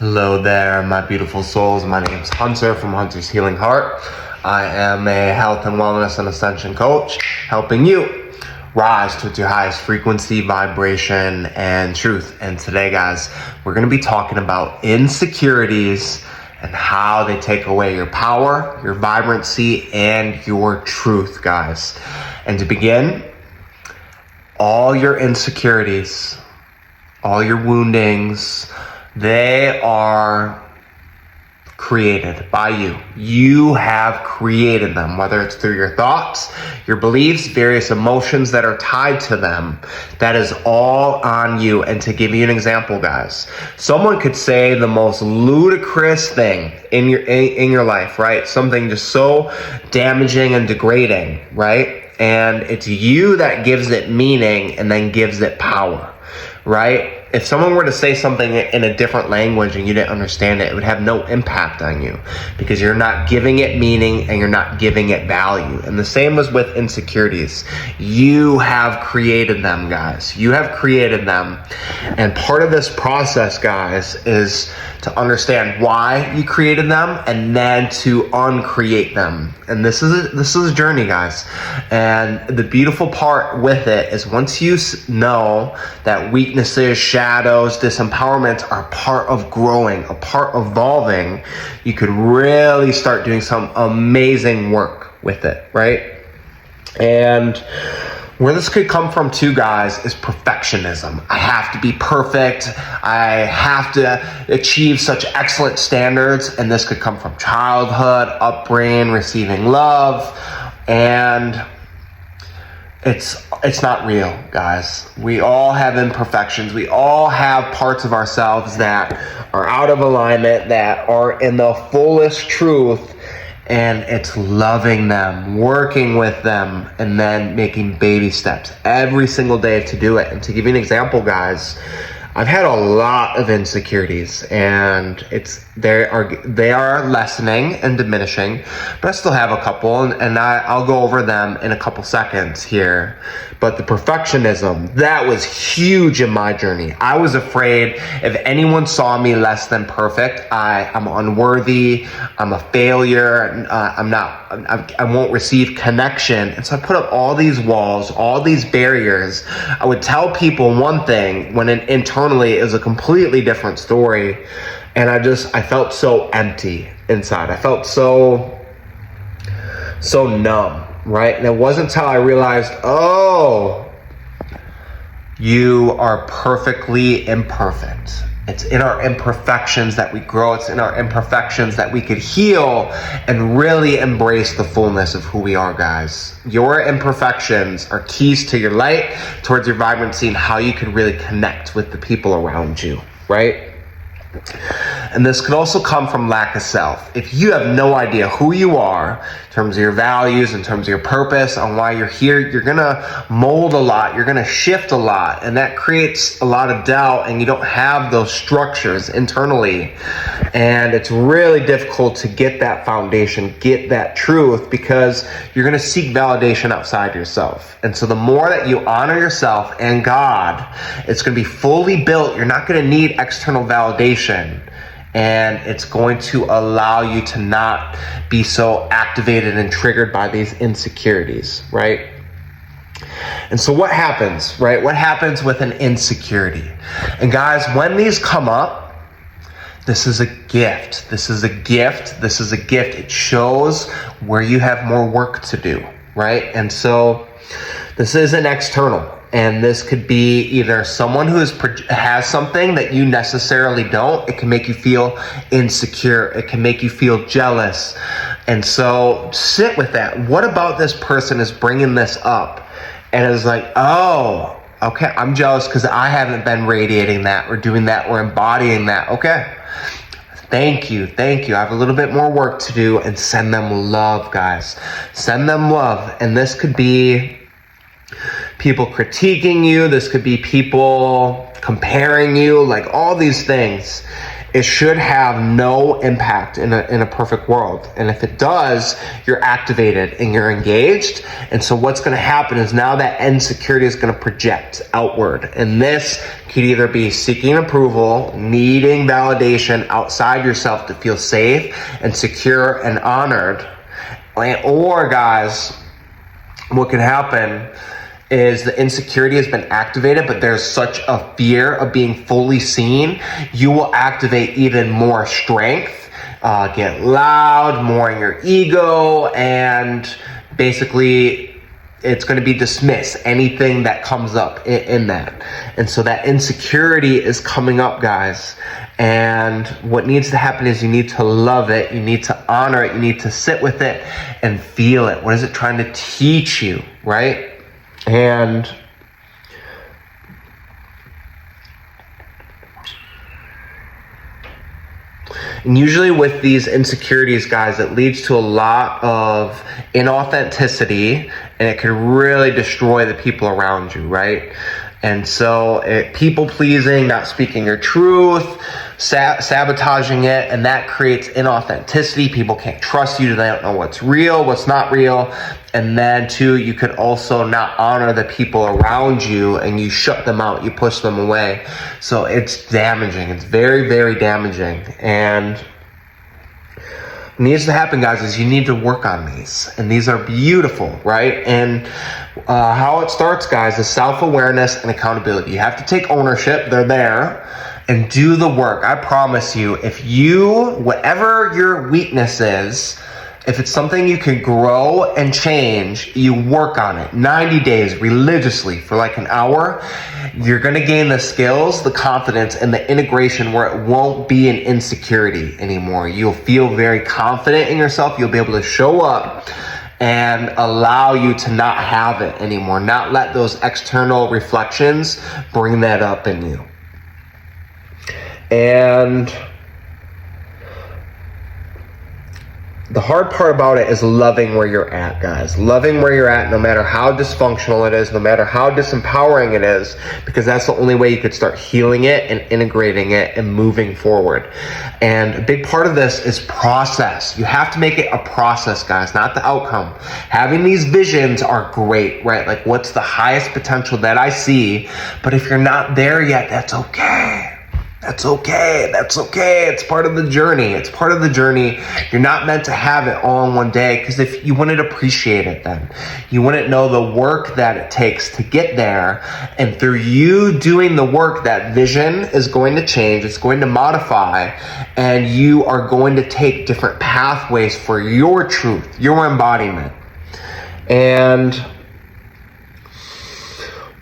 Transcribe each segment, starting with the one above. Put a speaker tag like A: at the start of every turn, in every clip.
A: Hello there, my beautiful souls. My name is Hunter from Hunter's Healing Heart. I am a health and wellness and ascension coach, helping you rise to your highest frequency, vibration, and truth. And today, guys, we're going to be talking about insecurities and how they take away your power, your vibrancy, and your truth, guys. And to begin, all your insecurities, all your woundings, they are created by you. You have created them, whether it's through your thoughts, your beliefs, various emotions that are tied to them. That is all on you. And to give you an example, guys, someone could say the most ludicrous thing in your life, right? Something just so damaging and degrading, right? And it's you that gives it meaning and then gives it power, right? If someone were to say something in a different language and you didn't understand it, it would have no impact on you because you're not giving it meaning and you're not giving it value. And the same was with insecurities. You have created them, guys. You have created them. And part of this process, guys, is to understand why you created them and then to uncreate them. And this is a journey, guys. And the beautiful part with it is once you know that weaknesses, shadows, disempowerments are part of growing, a part of evolving, you could really start doing some amazing work with it, right? And where this could come from too, guys, is perfectionism. I have to be perfect. I have to achieve such excellent standards. And this could come from childhood, upbringing, receiving love. And it's not real, guys. We all have imperfections. We all have parts of ourselves that are out of alignment, that are in the fullest truth. And it's loving them, working with them, and then making baby steps every single day to do it. And to give you an example, guys, I've had a lot of insecurities, and they are lessening and diminishing, but I still have a couple, and I'll go over them in a couple seconds here. But the perfectionism, that was huge in my journey. I was afraid if anyone saw me less than perfect, I'm unworthy, I'm a failure, I won't receive connection. And so I put up all these walls, all these barriers. I would tell people one thing when internally it was a completely different story. And I felt so empty inside. I felt so numb. Right? And it wasn't until I realized, oh, you are perfectly imperfect. It's in our imperfections that we grow. It's in our imperfections that we could heal and really embrace the fullness of who we are, guys. Your imperfections are keys to your light, towards your vibrancy, and how you can really connect with the people around you, right? And this could also come from lack of self. If you have no idea who you are in terms of your values, in terms of your purpose, on why you're here, you're going to mold a lot, you're going to shift a lot, and that creates a lot of doubt, and you don't have those structures internally. And it's really difficult to get that foundation, get that truth, because you're going to seek validation outside yourself. And so the more that you honor yourself and God, it's going to be fully built. You're not going to need external validation. And it's going to allow you to not be so activated and triggered by these insecurities, right? And so what happens, right? What happens with an insecurity? And guys, when these come up, this is a gift. This is a gift. This is a gift. It shows where you have more work to do, right? And so this isn't external. And this could be either someone who has something that you necessarily don't. It can make you feel insecure. It can make you feel jealous. And so sit with that. What about this person is bringing this up? And it's like, oh, okay, I'm jealous because I haven't been radiating that or doing that or embodying that. Okay. Thank you. I have a little bit more work to do, and send them love, guys. Send them love. And this could be people critiquing you. This could be people comparing you, like all these things. it should have no impact in a perfect world. And if it does, you're activated and you're engaged. And so what's going to happen is now that insecurity is going to project outward. And this could either be seeking approval, needing validation outside yourself to feel safe and secure and honored. Or guys, what can happen is the insecurity has been activated, but there's such a fear of being fully seen, you will activate even more strength, get loud, more in your ego, and basically it's going to be dismiss anything that comes up in that. And so that insecurity is coming up, guys. And what needs to happen is you need to love it, you need to honor it, you need to sit with it and feel it. What is it trying to teach you, right? And usually with these insecurities, guys, it leads to a lot of inauthenticity, and it can really destroy the people around you, right? And so people pleasing, not speaking your truth, sabotaging it, and that creates inauthenticity. People can't trust you. They don't know what's real, what's not real. And then too, you could also not honor the people around you, and you shut them out, you push them away. So it's damaging. It's very, very damaging. And what needs to happen, guys, is you need to work on these, and these are beautiful, right? And how it starts, guys, is self-awareness and accountability. You have to take ownership. They're there, and do the work. I promise you, if you, whatever your weakness is, if it's something you can grow and change, you work on it 90 days religiously for like an hour, you're going to gain the skills, the confidence, and the integration where it won't be an insecurity anymore. You'll feel very confident in yourself. You'll be able to show up and allow you to not have it anymore. Not let those external reflections bring that up in you. And the hard part about it is loving where you're at, guys. Loving where you're at, no matter how dysfunctional it is, no matter how disempowering it is, because that's the only way you could start healing it and integrating it and moving forward. And a big part of this is process. You have to make it a process, guys, not the outcome. Having these visions are great, right? Like, what's the highest potential that I see? But if you're not there yet, that's okay. That's okay. That's okay. It's part of the journey. It's part of the journey. You're not meant to have it all in one day, because if you wouldn't appreciate it then. You wouldn't know the work that it takes to get there. And through you doing the work, that vision is going to change. It's going to modify. And you are going to take different pathways for your truth, your embodiment. And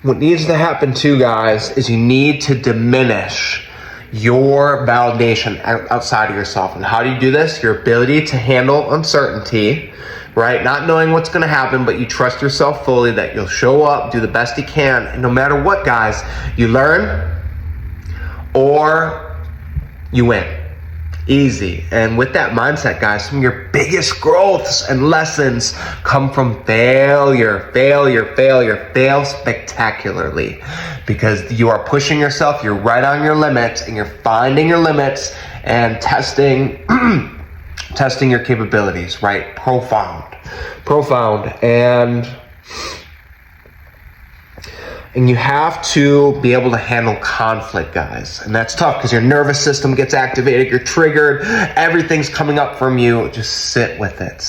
A: what needs to happen too, guys, is you need to diminish your validation outside of yourself. And how do you do this? Your ability to handle uncertainty, right? Not knowing what's going to happen, but you trust yourself fully that you'll show up, do the best you can. And no matter what, guys, you learn or you win. Easy. And with that mindset, guys, some of your biggest growths and lessons come from failure. Fail spectacularly, because you are pushing yourself, you're right on your limits, and you're finding your limits and testing testing your capabilities, right? Profound. And you have to be able to handle conflict, guys. And that's tough because your nervous system gets activated, you're triggered, everything's coming up from you. Just sit with it.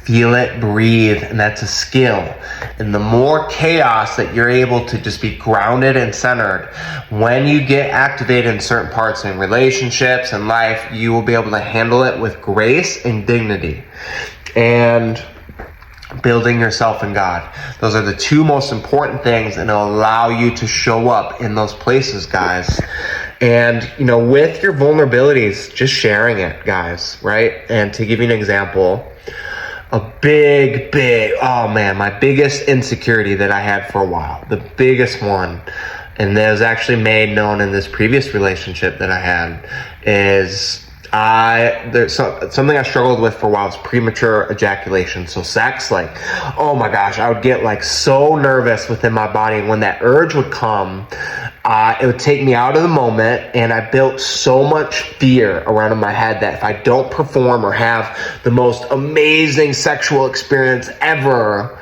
A: Feel it, breathe, and that's a skill. And the more chaos that you're able to just be grounded and centered, when you get activated in certain parts in relationships and life, you will be able to handle it with grace and dignity. And building yourself in God. Those are the two most important things, and it'll allow you to show up in those places, guys. And, with your vulnerabilities, just sharing it, guys, right? And to give you an example, my biggest insecurity that I had for a while, the biggest one, and that was actually made known in this previous relationship that I had, is there's something I struggled with for a while was premature ejaculation. So sex, oh my gosh, I would get so nervous within my body. And when that urge would come, it would take me out of the moment, and I built so much fear around in my head that if I don't perform or have the most amazing sexual experience ever,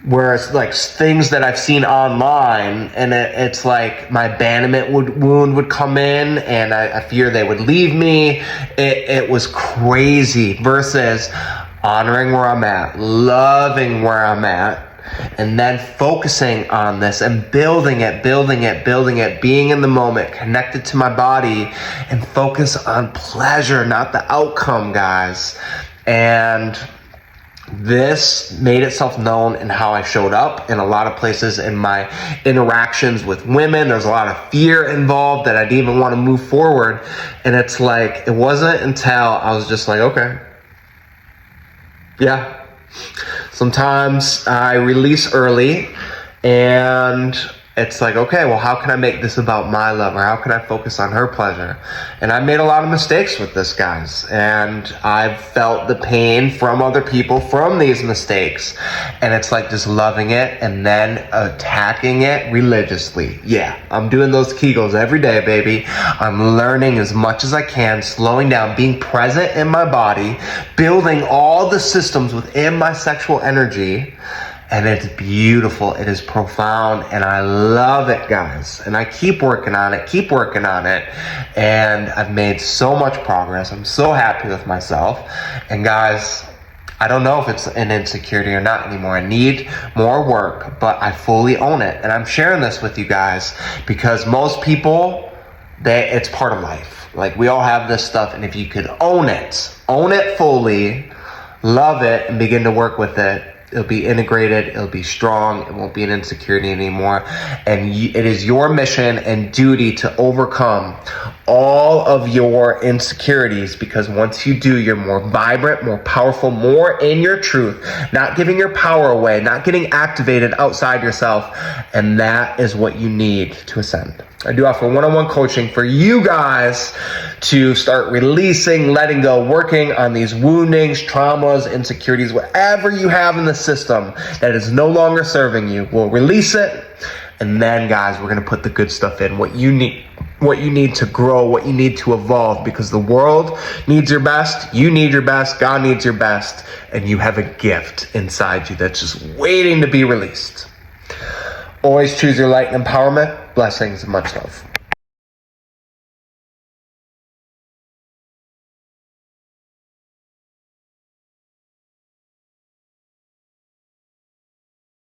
A: where it's like things that I've seen online, and it's like my abandonment wound would come in, and I fear they would leave me. It was crazy, versus honoring where I'm at, loving where I'm at, and then focusing on this and building it, being in the moment, connected to my body, and focus on pleasure, not the outcome, guys. And this made itself known in how I showed up in a lot of places in my interactions with women. There's a lot of fear involved that I didn't even want to move forward. And it's like, it wasn't until I was just like, okay, yeah. Sometimes I release early, and it's like, okay, well, how can I make this about my love, or how can I focus on her pleasure? And I made a lot of mistakes with this, guys, and I've felt the pain from other people from these mistakes, and it's like just loving it and then attacking it religiously. Yeah, I'm doing those Kegels every day, baby. I'm learning as much as I can, slowing down, being present in my body, building all the systems within my sexual energy. And it's beautiful, it is profound, and I love it, guys. And I keep working on it, and I've made so much progress. I'm so happy with myself. And guys, I don't know if it's an insecurity or not anymore. I need more work, but I fully own it. And I'm sharing this with you guys because most people, it's part of life. Like, we all have this stuff, and if you could own it fully, love it, and begin to work with it, it'll be integrated, it'll be strong, it won't be an insecurity anymore. And it is your mission and duty to overcome all of your insecurities, because once you do, you're more vibrant, more powerful, more in your truth, not giving your power away, not getting activated outside yourself. And that is what you need to ascend. I do offer one-on-one coaching for you guys to start releasing, letting go, working on these woundings, traumas, insecurities, whatever you have in the system that is no longer serving you. We'll release it, and then, guys, we're going to put the good stuff in, what you need to grow, what you need to evolve, because the world needs your best, you need your best, God needs your best, and you have a gift inside you that's just waiting to be released. Always choose your light and empowerment. Blessings and much love.